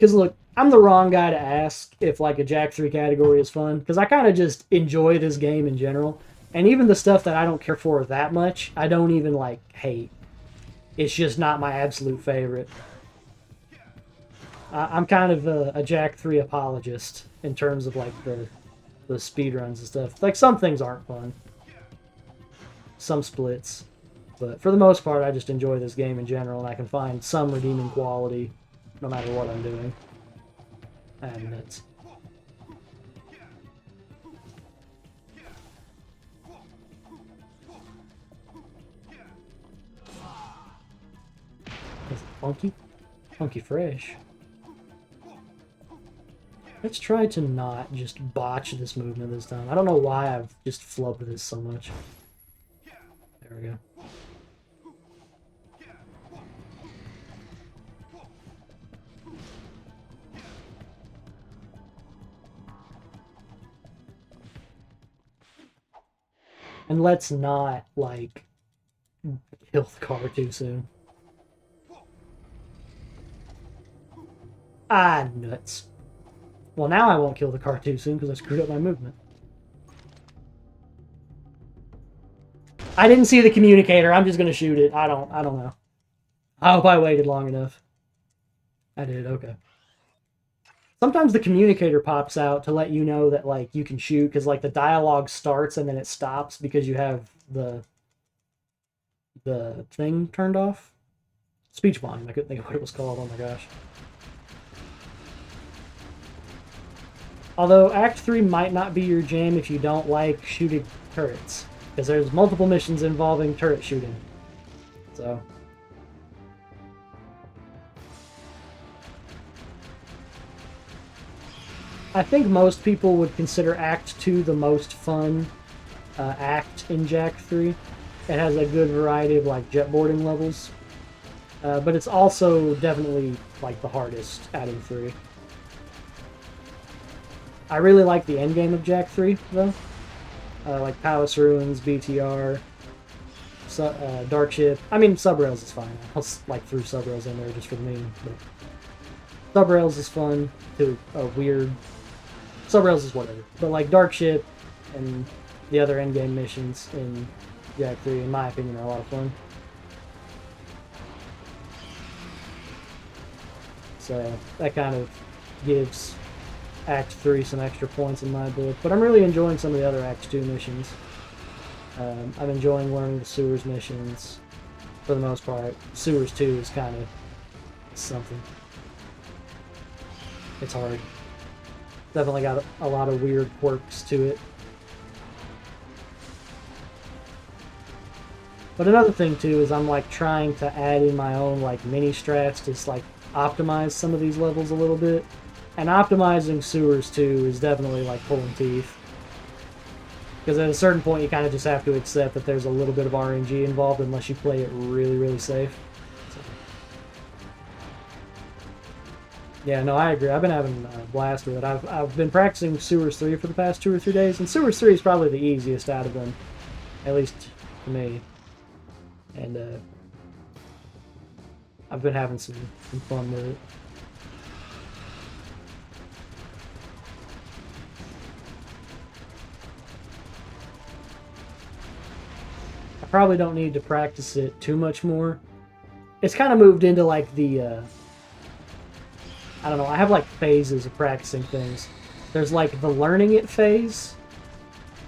Because look, I'm the wrong guy to ask if like a Jack 3 category is fun, because I kind of just enjoy this game in general. And even the stuff that I don't care for that much, I don't even like hate. It's just not my absolute favorite. I'm kind of a Jack 3 apologist in terms of like the speedruns and stuff. Like some things aren't fun. Some splits. But for the most part, I just enjoy this game in general, and I can find some redeeming quality no matter what I'm doing. And nuts. Is it funky? Funky fresh. Let's try to not just botch this movement this time. I don't know why I've just flubbed this so much. There we go. And let's not, like, kill the car too soon. Ah, nuts. Well, now I won't kill the car too soon because I screwed up my movement. I didn't see the communicator. I'm just gonna shoot it. I don't know. I hope I waited long enough. I did, okay. Sometimes the communicator pops out to let you know that, like, you can shoot, because, like, the dialogue starts and then it stops because you have the thing turned off. Speech volume. I couldn't think of what it was called. Oh my gosh. Although Act 3 might not be your jam if you don't like shooting turrets, because there's multiple missions involving turret shooting. So... I think most people would consider Act 2 the most fun act in Jack 3. It has a good variety of like jetboarding levels, but it's also definitely like the hardest out of the three. I really like the endgame of Jack 3 though, like Palace Ruins, BTR, Dark Ship. I mean, Subrails is fine. I'll like threw Subrails in there just for the meme, but Subrails is fun to a weird. Subrails is whatever. But like Dark Ship and the other endgame missions in Jack 3, in my opinion, are a lot of fun. So that kind of gives Act 3 some extra points in my book. But I'm really enjoying some of the other Act 2 missions. I'm enjoying learning the Sewers missions for the most part. Sewers 2 is kind of something. It's hard. Definitely got a lot of weird quirks to it. But another thing too is I'm like trying to add in my own like mini strats to like optimize some of these levels a little bit. And optimizing Sewers 2 is definitely like pulling teeth. Because at a certain point you kind of just have to accept that there's a little bit of RNG involved unless you play it really, really safe. Yeah, no, I agree. I've been having a blast with it. I've been practicing Sewers 3 for the past 2 or 3 days, and Sewers 3 is probably the easiest out of them, at least for me. And I've been having some fun with it. I probably don't need to practice it too much more. It's kind of moved into like the... I don't know, I have like phases of practicing things. There's like the learning it phase,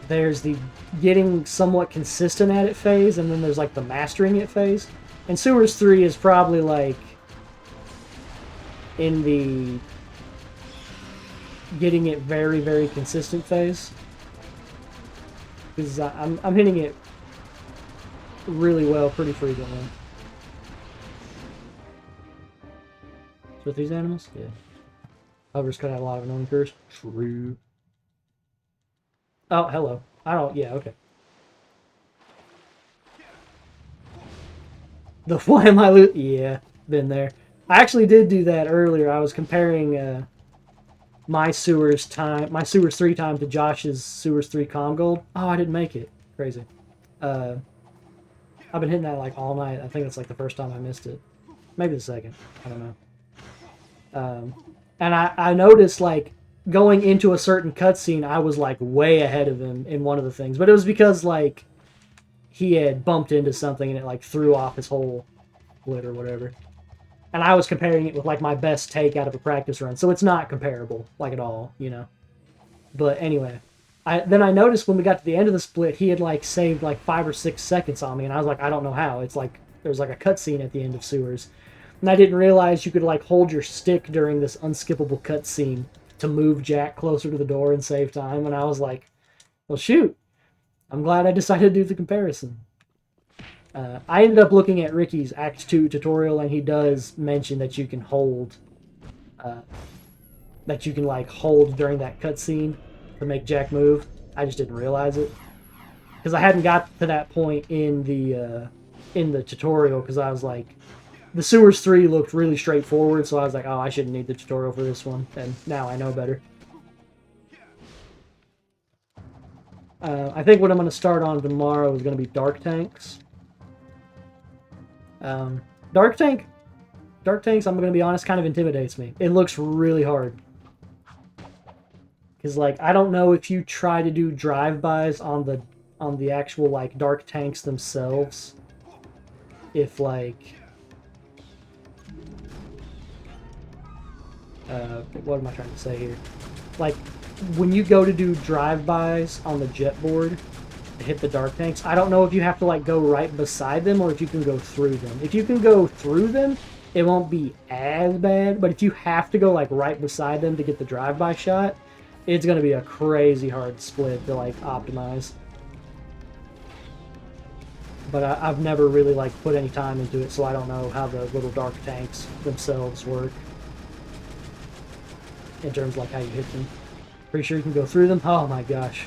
there's the getting somewhat consistent at it phase, and then there's like the mastering it phase. And Sewers 3 is probably like in the getting it very, very consistent phase. Because I'm hitting it really well pretty frequently. With these animals? Yeah. Hovers could have a lot of annoying curse. True. Oh, hello. I don't... Yeah, okay. The why am I yeah, been there. I actually did do that earlier. I was comparing my Sewers 3 time to Josh's Sewers 3 Com Gold. Oh, I didn't make it. Crazy. I've been hitting that like all night. I think it's like the first time I missed it. Maybe the second. I don't know. And I noticed, like, going into a certain cutscene, I was, like, way ahead of him in one of the things. But it was because, like, he had bumped into something and it, like, threw off his whole split or whatever. And I was comparing it with, like, my best take out of a practice run. So it's not comparable, like, at all, you know. But anyway, then I noticed when we got to the end of the split, he had, like, saved, like, 5 or 6 seconds on me. And I was like, I don't know how. It's like, there's, like, a cutscene at the end of Sewers. And I didn't realize you could, like, hold your stick during this unskippable cutscene to move Jack closer to the door and save time. And I was like, well, shoot. I'm glad I decided to do the comparison. I ended up looking at Ricky's Act 2 tutorial, and he does mention that you can hold... that you can, like, hold during that cutscene to make Jack move. I just didn't realize it. Because I hadn't got to that point in the tutorial, because I was like... The Sewers 3 looked really straightforward, so I was like, oh, I shouldn't need the tutorial for this one. And now I know better. I think what I'm going to start on tomorrow is going to be Dark Tanks. Dark Tanks, I'm going to be honest, kind of intimidates me. It looks really hard. Because, like, I don't know if you try to do drive-bys on the actual, like, Dark Tanks themselves. If, like... what am I trying to say here? Like, when you go to do drive-bys on the jet board to hit the Dark Tanks, I don't know if you have to, like, go right beside them or if you can go through them. If you can go through them, it won't be as bad, but if you have to go, like, right beside them to get the drive-by shot, it's going to be a crazy hard split to, like, optimize. But I've never really, like, put any time into it, so I don't know how the little Dark Tanks themselves work. In terms of, like, how you hit them. Pretty sure you can go through them. Oh my gosh.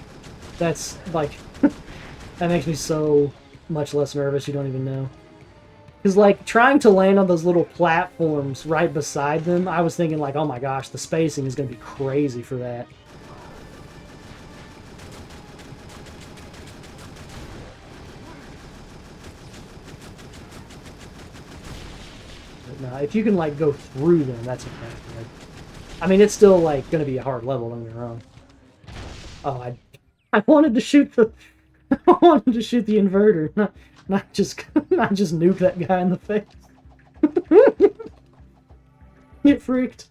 That's, like... that makes me so much less nervous, you don't even know. Because, like, trying to land on those little platforms right beside them, I was thinking, like, oh my gosh, the spacing is going to be crazy for that. But no, if you can, like, go through them, that's okay. Like, I mean, it's still, like, going to be a hard level, don't get me wrong. Oh, I wanted to shoot the... I wanted to shoot the inverter, not just nuke that guy in the face. Get freaked.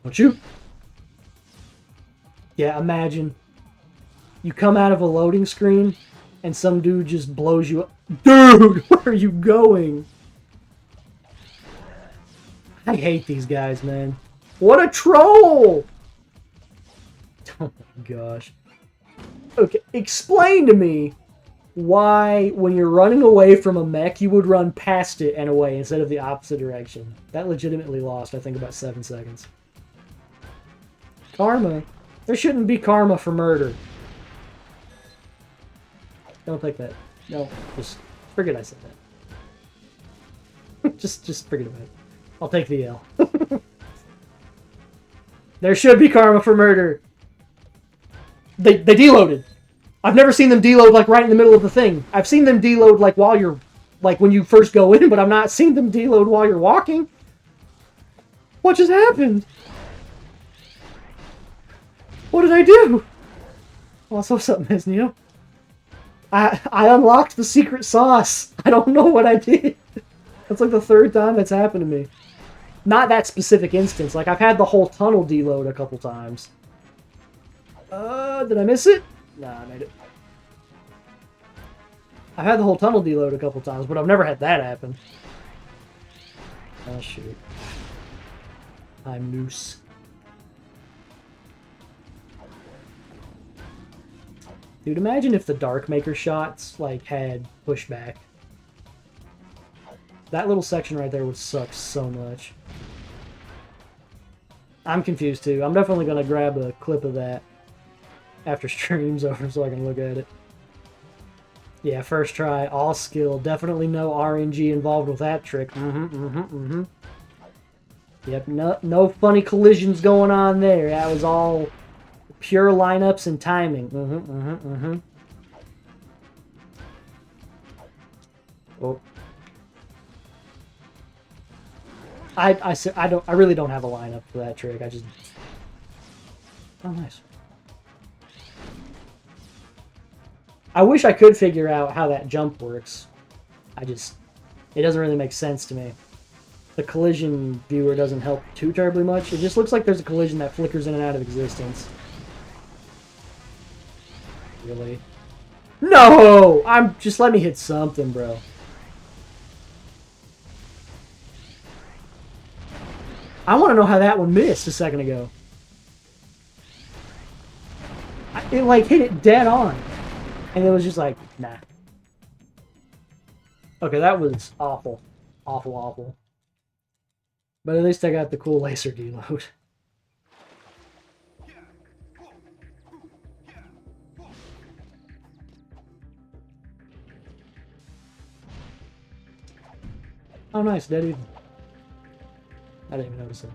Don't shoot. Yeah, imagine. You come out of a loading screen, and some dude just blows you up. Dude, where are you going? I hate these guys, man. What a troll! Oh my gosh. Okay, explain to me why, when you're running away from a mech, you would run past it and away instead of the opposite direction. That legitimately lost, I think, about 7 seconds. Karma? There shouldn't be karma for murder. Don't take that. No, just forget I said that. just forget about it. I'll take the L. There should be karma for murder. They deloaded. I've never seen them deload, like, right in the middle of the thing. I've seen them deload, like, while you're... like, when you first go in, but I've not seen them deload while you're walking. What just happened? What did I do? Also, what's up, Ms. Neo? I unlocked the secret sauce. I don't know what I did. That's like the 3rd time that's happened to me. Not that specific instance. Like, I've had the whole tunnel deload a couple times. Did I miss it? Nah, I made it. I've had the whole tunnel deload a couple times, but I've never had that happen. Oh, shoot. I'm Noose. Dude, imagine if the Darkmaker shots, like, had pushback. That little section right there would suck so much. I'm confused, too. I'm definitely going to grab a clip of that after stream's over so I can look at it. Yeah, first try, all skill. Definitely no RNG involved with that trick. Yep, no funny collisions going on there. That was all... pure lineups and timing. Oh. I really don't have a lineup for that trick. I just... Oh, nice. I wish I could figure out how that jump works. It doesn't really make sense to me. The collision viewer doesn't help too terribly much. It just looks like there's a collision that flickers in and out of existence. Really? No! Just let me hit something, bro. I want to know how that one missed a second ago. It like hit it dead on. And it was just like, nah. Okay, that was awful. Awful, awful. But at least I got the cool laser deload. Oh, nice, dead even. I didn't even notice it.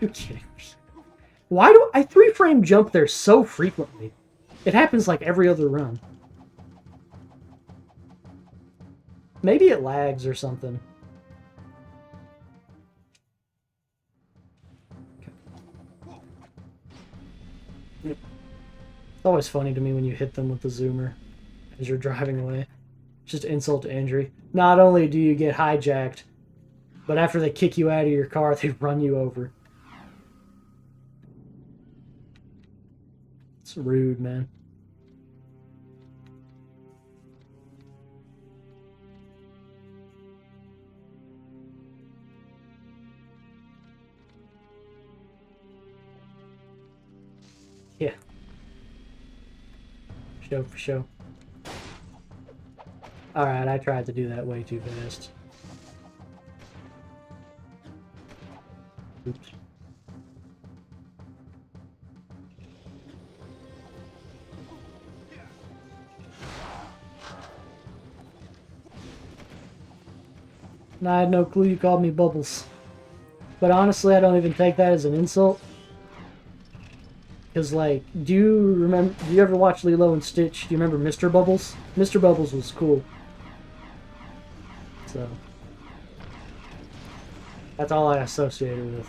You're kidding me. Why do I 3-frame jump there so frequently? It happens like every other run. Maybe it lags or something. It's always funny to me when you hit them with the zoomer as you're driving away. Just insult to injury. Not only do you get hijacked, but after they kick you out of your car, they run you over. It's rude, man. Yeah. Show for show. Alright, I tried to do that way too fast. Oops. And I had no clue you called me Bubbles. But honestly, I don't even take that as an insult. Because, like, do you ever watch Lilo and Stitch? Do you remember Mr. Bubbles? Mr. Bubbles was cool. So, that's all I associated with.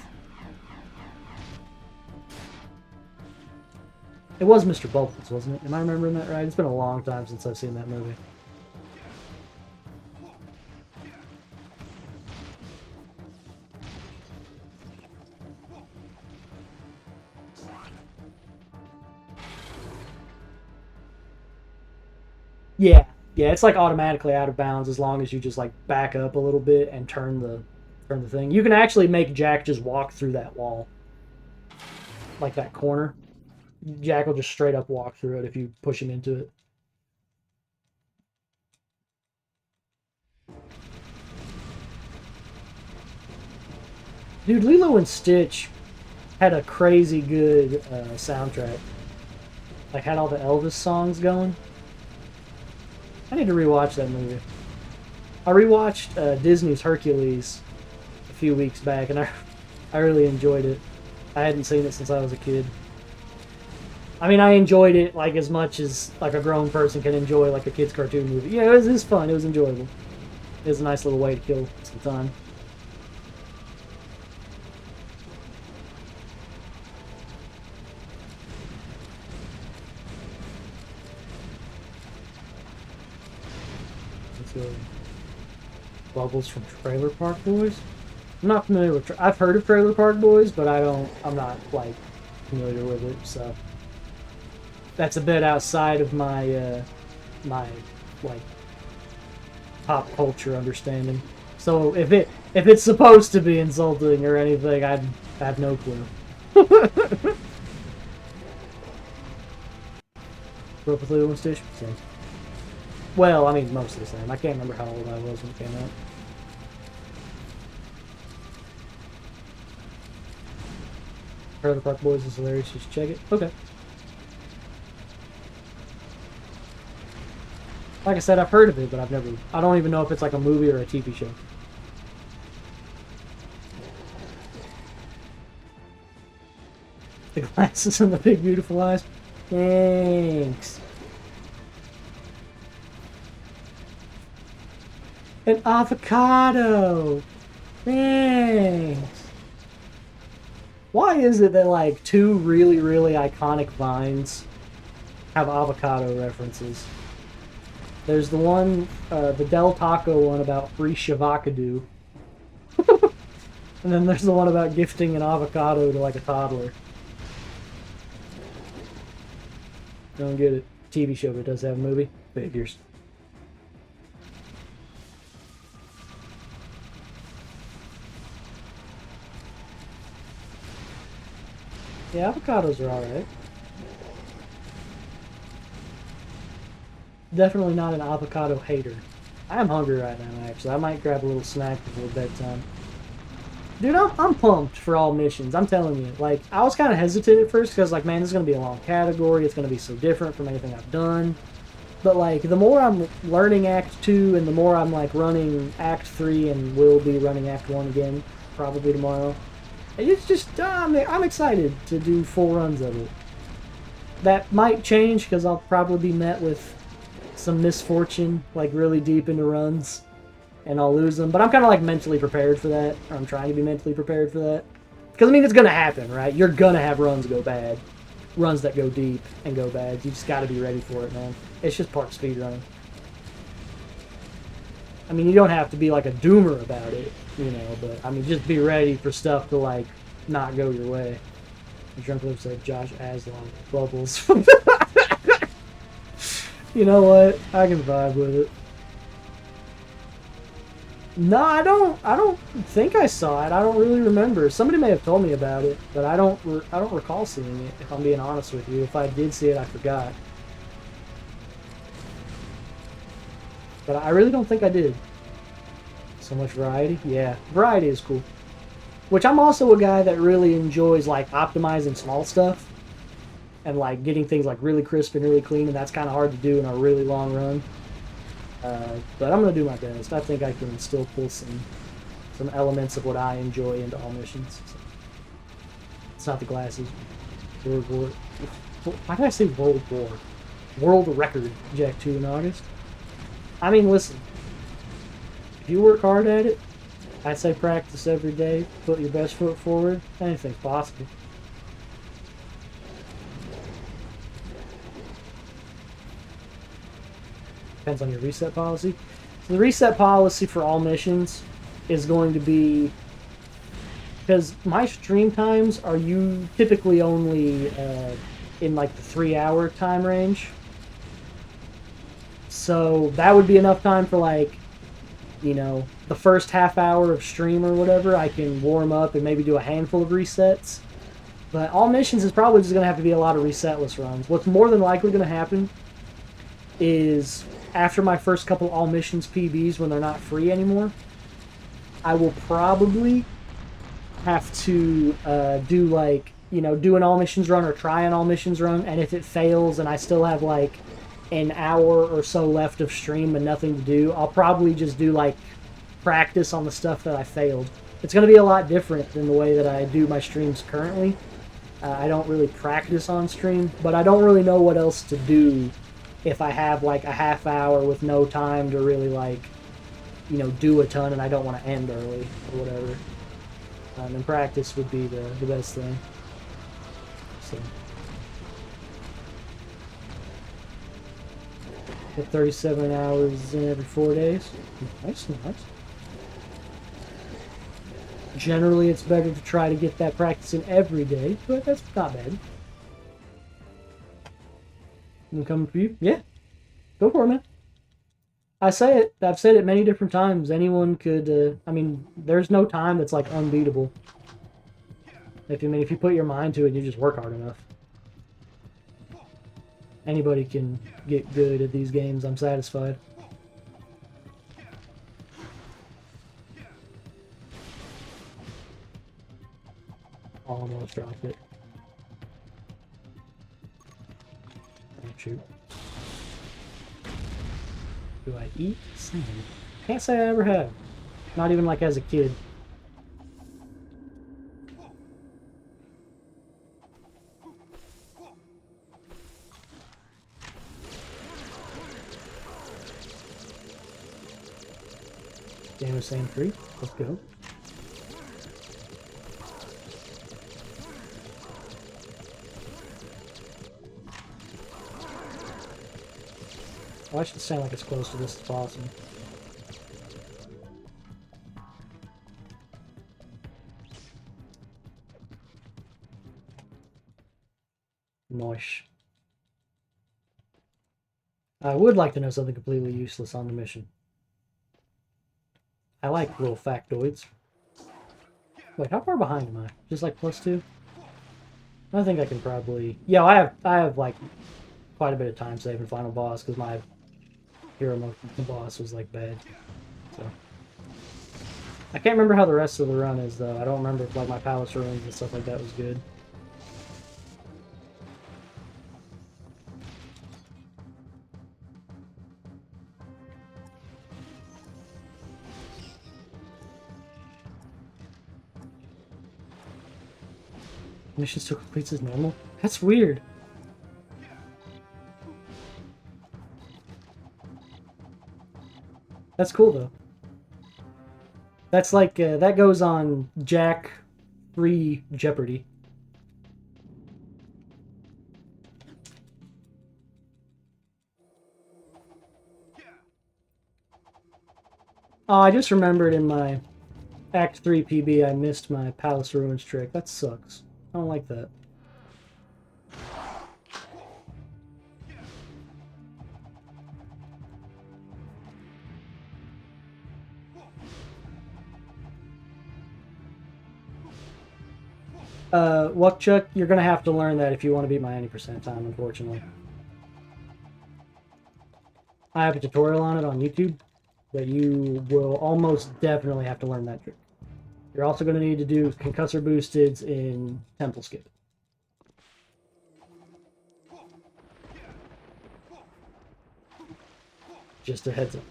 It was Mr. Bubbles, wasn't it? Am I remembering that right? It's been a long time since I've seen that movie. Yeah, it's like automatically out of bounds as long as you just like back up a little bit and turn the thing. You can actually make Jack just walk through that wall, like that corner. Jack will just straight up walk through it if you push him into it. Dude, Lilo and Stitch had a crazy good soundtrack. Like had all the Elvis songs going. I need to rewatch that movie. I rewatched Disney's Hercules a few weeks back, and I really enjoyed it. I hadn't seen it since I was a kid. I mean, I enjoyed it like as much as like a grown person can enjoy like a kid's cartoon movie. Yeah, it was fun. It was enjoyable. It was a nice little way to kill some time. Bubbles from Trailer Park Boys. I'm not familiar with. I've heard of Trailer Park Boys, but I'm not like familiar with it. So that's a bit outside of my my like pop culture understanding. So if it's supposed to be insulting or anything, I have no clue. Grew up with Lilo and Stitch. Same. Well, I mean, mostly the same. I can't remember how old I was when it came out. Trailer Park Boys is hilarious. Just check it. Okay. Like I said, I've heard of it, but I don't even know if it's like a movie or a TV show. The glasses and the big beautiful eyes. Thanks. An avocado! Thanks! Why is it that, like, two really, really iconic vines have avocado references? There's the one, the Del Taco one about free shavacado. And then there's the one about gifting an avocado to, like, a toddler. Don't get it. TV show, but it does have a movie. Figures. Yeah, avocados are alright. Definitely not an avocado hater. I'm hungry right now, actually. I might grab a little snack before bedtime. Dude, I'm pumped for all missions. I'm telling you. Like, I was kind of hesitant at first because, like, man, this is going to be a long category. It's going to be so different from anything I've done. But, like, the more I'm learning Act 2 and the more I'm, like, running Act 3 and will be running Act 1 again, probably tomorrow, it's just, I'm excited to do full runs of it. That might change because I'll probably be met with some misfortune, like, really deep into runs, and I'll lose them. But I'm kind of, like, mentally prepared for that, or I'm trying to be mentally prepared for that. Because, I mean, it's going to happen, right? You're going to have runs go bad. Runs that go deep and go bad. You just got to be ready for it, man. It's just part of speedrunning. I mean, you don't have to be like a doomer about it, you know, but I mean, just be ready for stuff to like not go your way. Drunk Live said Josh Aslan bubbles. You know what? I can vibe with it. No, I don't think I saw it. I don't really remember. Somebody may have told me about it, but I don't recall seeing it. If I'm being honest with you, if I did see it, I forgot. But I really don't think I did. So much variety? Yeah, variety is cool. Which I'm also a guy that really enjoys like optimizing small stuff and like getting things like really crisp and really clean, and that's kind of hard to do in a really long run. But I'm gonna do my best. I think I can still pull some elements of what I enjoy into all missions. So. It's not the glasses. World War. Why did I say World War? World record Jack 2 in August. I mean, listen. If you work hard at it, I say practice every day, put your best foot forward, anything's possible. Depends on your reset policy. So the reset policy for all missions is going to be, because my stream times are typically only in like the 3-hour time range. So that would be enough time for like, you know, the first half hour of stream or whatever. I can warm up and maybe do a handful of resets. But all missions is probably just going to have to be a lot of resetless runs. What's more than likely going to happen is after my first couple all missions PBs, when they're not free anymore, I will probably have to do like, you know, do an all missions run or try an all missions run. And if it fails and I still have like an hour or so left of stream and nothing to do, I'll probably just do like practice on the stuff that I failed. It's going to be a lot different than the way that I do my streams currently. I don't really practice on stream, but I don't really know what else to do if I have like a half hour with no time to really like, you know, do a ton and I don't want to end early or whatever. And practice would be the best thing. So. Get 37 hours in every 4 days. Nice. Generally, it's better to try to get that practice in every day, but that's not bad. I'm coming for you? Yeah. Go for it, man. I've said it many different times. Anyone could, I mean, there's no time that's, like, unbeatable. If you put your mind to it, you just work hard enough. Anybody can get good at these games, I'm satisfied. Almost dropped it. Oh, shoot. Do I eat sand? Can't say I ever have. Not even like as a kid. Dan was saying 3. Let's go. Oh, I should sound like as close to this as possible. Nice. I would like to know something completely useless on the mission. I like little factoids. Wait, how far behind am I? Just like +2? I think I can probably... Yeah, I have like quite a bit of time saving final boss because my hero boss was like bad. So I can't remember how the rest of the run is though. I don't remember if like my palace ruins and stuff like that was good. Mission still completes as normal? That's weird. That's cool though. That's like, that goes on Jack 3 Jeopardy. Oh, I just remembered in my Act 3 PB I missed my Palace Ruins trick. That sucks. I don't like that. Wuckchuck, you're gonna have to learn that if you want to beat my 90% time, unfortunately. I have a tutorial on it on YouTube, but you will almost definitely have to learn that trick. You're also going to need to do concussor boosteds in Temple Skip. Just a heads up.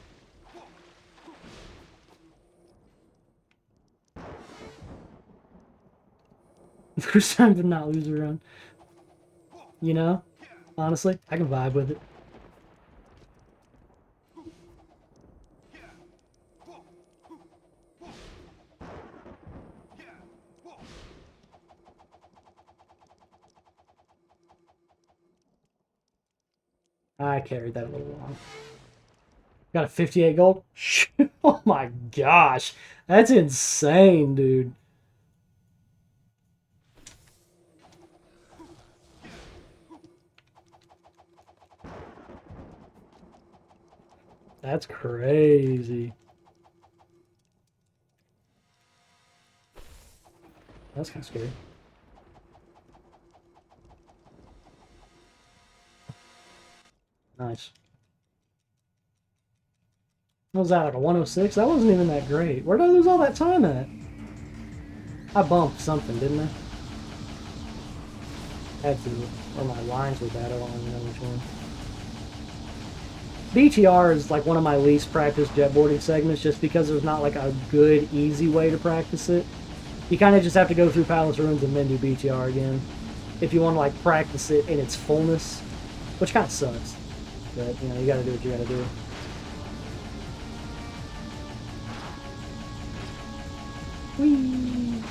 First time to not lose a run. You know? Honestly, I can vibe with it. I carried that a little long. Got a 58 gold? Oh my gosh. That's insane, dude. That's crazy. That's kind of scary. Nice. What was that, like a 106? That wasn't even that great. Where did I lose all that time at? I bumped something, didn't I? Had to. Or my lines were bad, I don't even know which one. BTR is like one of my least practiced jetboarding segments just because there's not like a good, easy way to practice it. You kind of just have to go through Palace Ruins and then do BTR again. If you want to like practice it in its fullness, which kind of sucks. But, you know, you gotta do what you gotta do. Whee!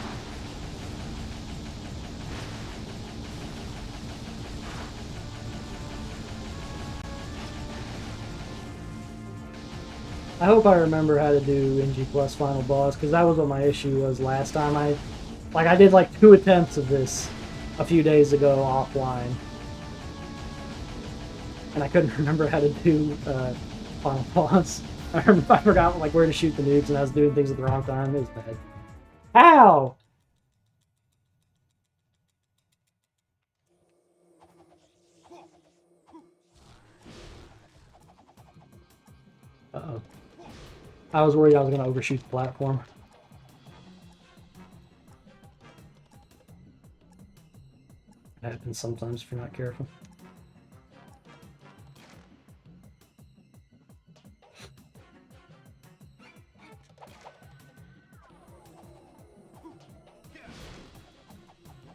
I hope I remember how to do NG Plus Final Boss, because that was what my issue was last time. I did like 2 attempts of this a few days ago offline. And I couldn't remember how to do Final Boss. I forgot like where to shoot the nukes, and I was doing things at the wrong time. It was bad. How? Uh-oh. I was worried I was going to overshoot the platform. It happens sometimes if you're not careful.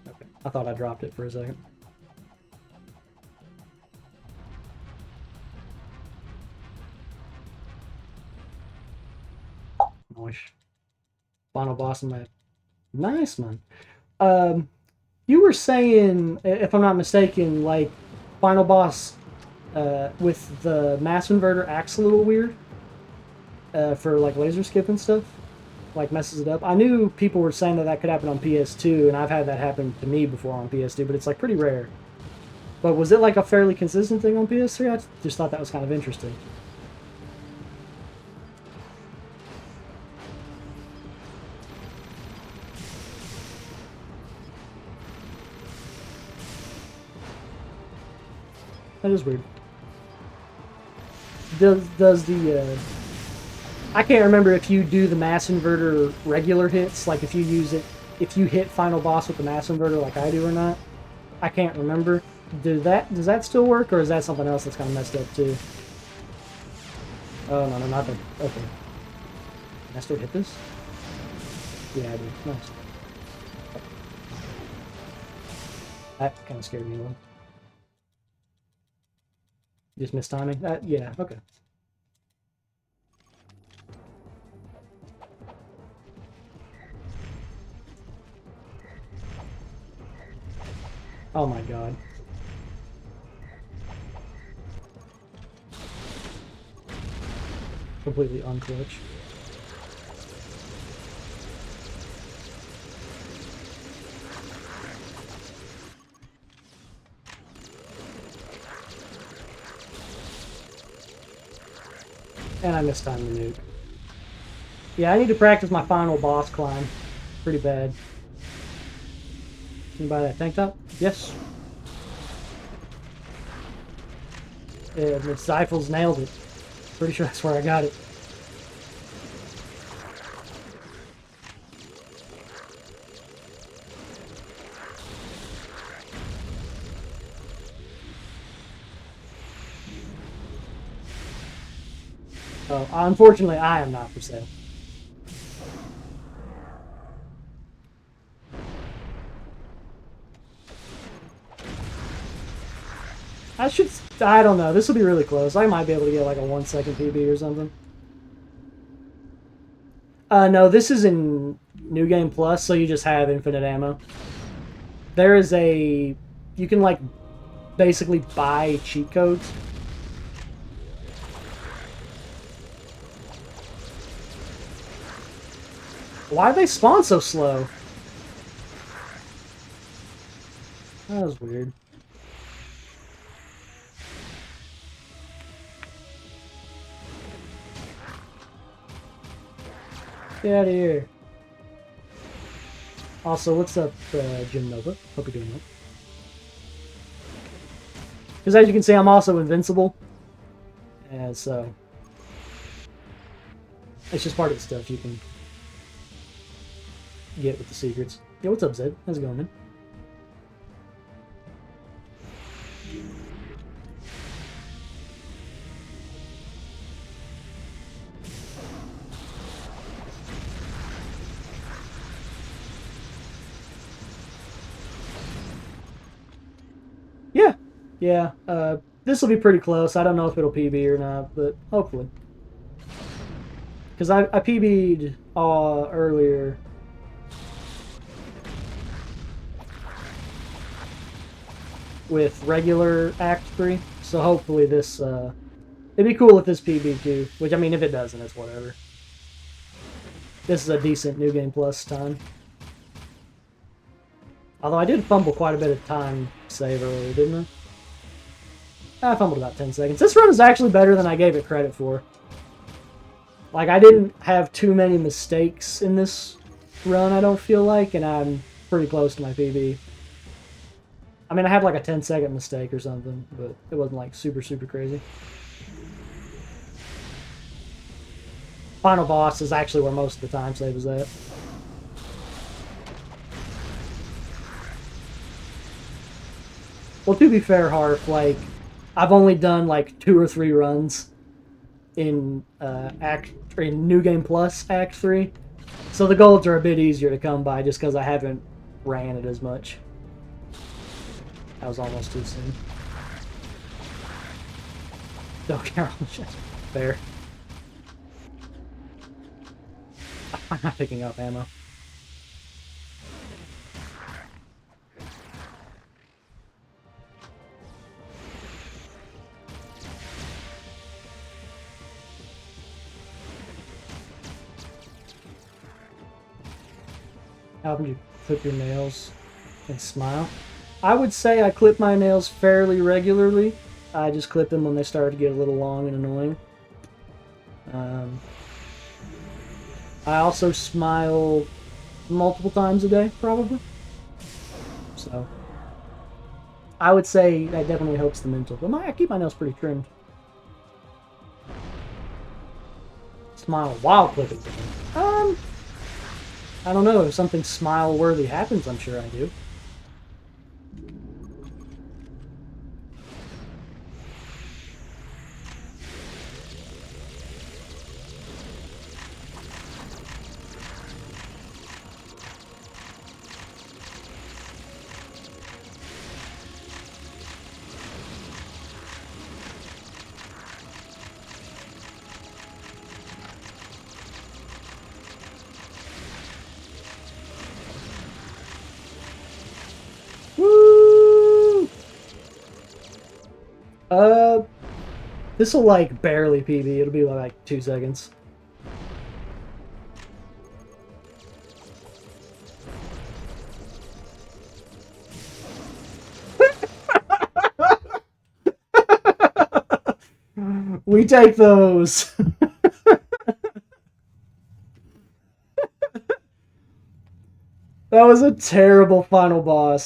Okay, I thought I dropped it for a second. Nice. Final boss in that. Nice, man. Um, you were saying, if I'm not mistaken, like final boss with the mass inverter acts a little weird for like laser skip and stuff. Like messes it up. I knew people were saying that that could happen on PS2, and I've had that happen to me before on PS2, but it's like pretty rare. But was it like a fairly consistent thing on PS3? I just thought that was kind of interesting. That is weird. Does the I can't remember if you do the mass inverter regular hits, like if you use it, if you hit final boss with the mass inverter like I do or not. I can't remember. Does that still work, or is that something else that's kind of messed up too? Oh no, no, not that. Okay. Can I still hit this? Yeah, I do. Nice. That kind of scared me a little. Just missed timing. Yeah. Okay. Oh my god. Completely unclutch. And I missed time the nuke. Yeah, I need to practice my final boss climb. Pretty bad. Can you buy that tank top? Yes. Yeah, the Zyphals nailed it. Pretty sure that's where I got it. Oh, unfortunately, I am not for sale. I don't know. This will be really close. I might be able to get like a 1 second PB or something. No, this is in New Game Plus, so you just have infinite ammo. There is a... You can like basically buy cheat codes. Why do they spawn so slow? That was weird. Get out of here. Also, what's up, Jim Nova? Hope you're doing well. Because as you can see, I'm also invincible. And so... It's just part of the stuff you can get with the secrets. Yo, what's up, Zed? How's it going, man? Yeah, this will be pretty close. I don't know if it'll PB or not, but hopefully. Because I PB'd earlier. With regular Act 3, so hopefully this, it'd be cool if this PB too, which, I mean, if it doesn't, it's whatever. This is a decent New Game Plus time. Although I did fumble quite a bit of time save earlier, didn't I? I fumbled about 10 seconds. This run is actually better than I gave it credit for. Like, I didn't have too many mistakes in this run, I don't feel like, and I'm pretty close to my PB. I mean, I had like a 10-second mistake or something, but it wasn't like super, super crazy. Final boss is actually where most of the time save is at. Well, to be fair, Harp, like, I've only done like 2 or 3 runs in New Game Plus Act 3, so the golds are a bit easier to come by just because I haven't ran it as much. That was almost too soon. Don't care. Fair. I'm not picking up ammo. How often do you clip your nails and smile? I would say I clip my nails fairly regularly. I just clip them when they start to get a little long and annoying. I also smile multiple times a day, probably. So I would say that definitely helps the mental. But I keep my nails pretty trimmed. Smile while clipping them. I don't know. If something smile-worthy happens, I'm sure I do. Woo! This will like barely PB. It'll be like 2 seconds. We take those. That was a terrible final boss.